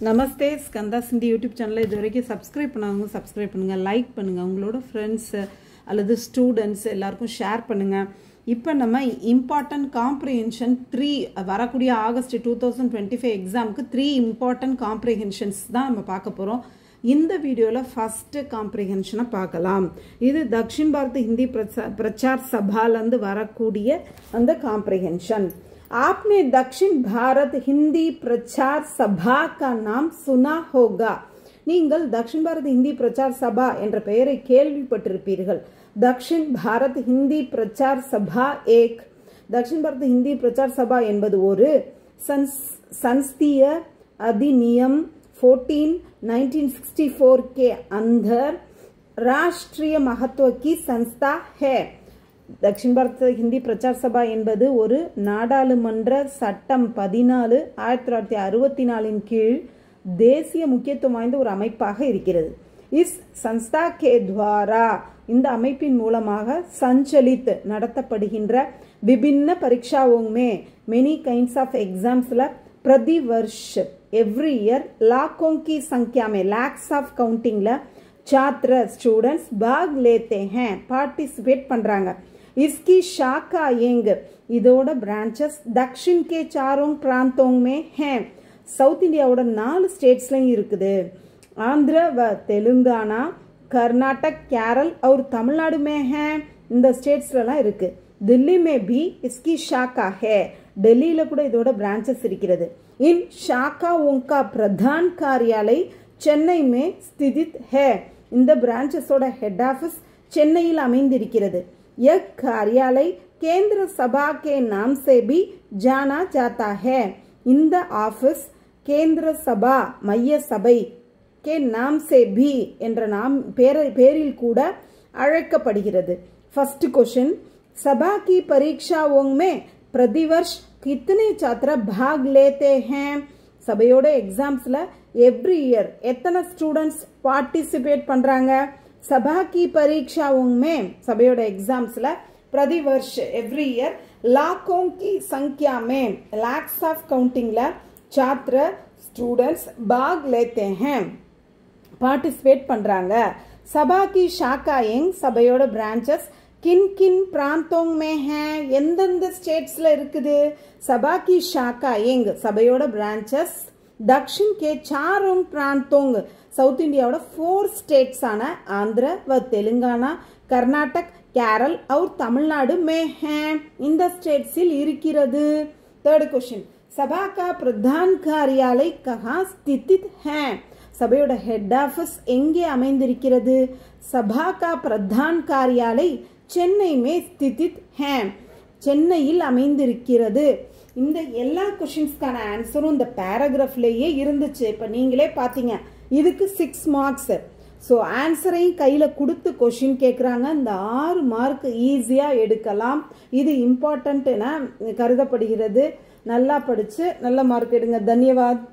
நமஸ்தே ஸ்கந்தா சிந்தி யூடியூப் சேனலை இது வரைக்கும் சப்ஸ்கிரைப் பண்ணாதவங்க சப்ஸ்கிரைப் பண்ணுங்கள், லைக் பண்ணுங்கள், உங்களோட ஃப்ரெண்ட்ஸு அல்லது ஸ்டூடெண்ட்ஸ் எல்லாருக்கும் ஷேர் பண்ணுங்கள். இப்போ நம்ம இம்பார்ட்டன்ட் காம்ப்ரிஹென்ஷன் 3 வரக்கூடிய ஆகஸ்ட் 2025 எக்ஸாமுக்கு 3 இம்பார்ட்டன்ட் காம்ப்ரிஹென்ஷன்ஸ் தான் நம்ம பார்க்க போகிறோம். இந்த வீடியோவில் ஃபஸ்ட்டு காம்ப்ரிஹென்ஷனை பார்க்கலாம். இது தக்ஷின் பாரத் ஹிந்தி பிரச்சார் சபாலேருந்து வரக்கூடிய அந்த காம்ப்ரிஹென்ஷன். आपने दक्षिण भारत हिंदी प्रचार सभा का नाम सुना होगा. நீங்கள் தக்ஷின் பாரத் ஹிந்தி பிரச்சார் சபா என்ற பெயரை கேள்விப்பட்டிருப்பீர்கள். தக்ஷின் பாரத் ஹிந்தி பிரச்சார் சபா ஏக். தக்ஷின் பாரத் ஹிந்தி பிரச்சார் சபா என்பது ஒரு संस्थीय अधिनियम 1964 के अंदर राष्ट्रीय महत्व की संस्था है. दक्षिण भारत हिंदी प्रचार सभा என்பது ஒரு நாடாளுமன்ற சட்டம் 14 1964 கீழ் தேசிய முக்கியத்துவம் வாய்ந்த ஒரு அமைப்பாக இருக்கிறது. இஸ் संस्था के द्वारा இந்த அமைப்பின் மூலமாக संचालित நடத்தப்படுகின்ற विभिन्न परीक्षाओं में many kinds of exams ல प्रति वर्ष every year लाखों की संख्या में lakhs of counting ல छात्र स्टूडेंट्स भाग लेते हैं, पार्टिसिपेट பண்றாங்க. इसकी शाखा यंग இதோட பிரான்ச்சஸ் दक्षिण के चारों प्रांतों में हैं. साउथ इंडियाவோட 4 ஸ்டேட்ஸ்லயும் இருக்குது. आंध्र व तेलंगाना, कर्नाटक, केरल और तमिलनाडु में हैं. இந்த ஸ்டேட்ஸ்லலாம் இருக்கு. दिल्ली में भी इसकी शाखा है. டெல்லியில கூட இதோட பிரான்ச்சஸ் இருக்கிறது. इन शाखाओं का प्रधान कार्यालय चेन्नई में स्थित है. இந்த பிரான்ச்சஸோட ஹெட் ஆபீஸ் சென்னையில் அமைந்திருக்கிறது. यह कार्यालय केंद्र सभा के नाम से भी जाना जाता है. இந்த ஆபீஸ் கேந்திர சபா மைய சபை के नाम से भी என்ற பேரில் கூட அழைக்கப்படுகிறது. फर्स्ट क्वेश्चन, सभा की परीक्षाओं में प्रतिवर्ष कितने छात्र भाग लेते हैं? சபையோட எக்ஸாம்ஸ்ல எவ்ரி இயர் எத்தனை ஸ்டூடெண்ட்ஸ் பார்ட்டிசிபேட் பண்றாங்க? सभा की परीक्षाओं में सभையோட एग्जाम्सல प्रति वर्ष एवरी ईयर लाखों की संख्या में lakhs of counting ல छात्र स्टूडेंट्स भाग लेते हैं, पार्टिसिपेट பண்றாங்க. सभा की शाखा यंग சபையோட branches किन किन प्रांतों में हैं? எந்தெந்த ஸ்டேட்ஸ்ல இருக்குது? सभा की शाखा यंग சபையோட branches दक्षिण के चारों प्रांतों साउथ इंडियाவோட 4 स्टेट्स आना आंध्र व तेलंगाना, कर्नाटक, केरल और तमिलनाडु में हैं. இந்த ஸ்டேட்ஸில் இருக்கிறது. थर्ड क्वेश्चन, सभा का प्रधान कार्यालय कहाँ स्थित है? சபையோட ஹெட் ஆபீஸ் எங்கே அமைந்திருக்கிறது? सभा का प्रधान कार्यालय चेन्नई में स्थित है. சென்னையில் அமைந்திருக்கிறது. இந்த எல்லா क्वेश्चंसக்கான ஆன்சரும் இந்த பேராகிராஃப்லயே இருந்துச்சு. இப்ப நீங்களே பாத்தீங்க. இதுக்கு 6 மார்க்ஸ். ஸோ ஆன்சரையும் கையில் கொடுத்து கொஷின் கேட்குறாங்க. இந்த 6 மார்க் ஈஸியாக எடுக்கலாம். இது இம்பார்ட்டன்ட் என கருதப்படுகிறது. நல்லா படித்து நல்ல மார்க் எடுங்க. தன்யவாத்.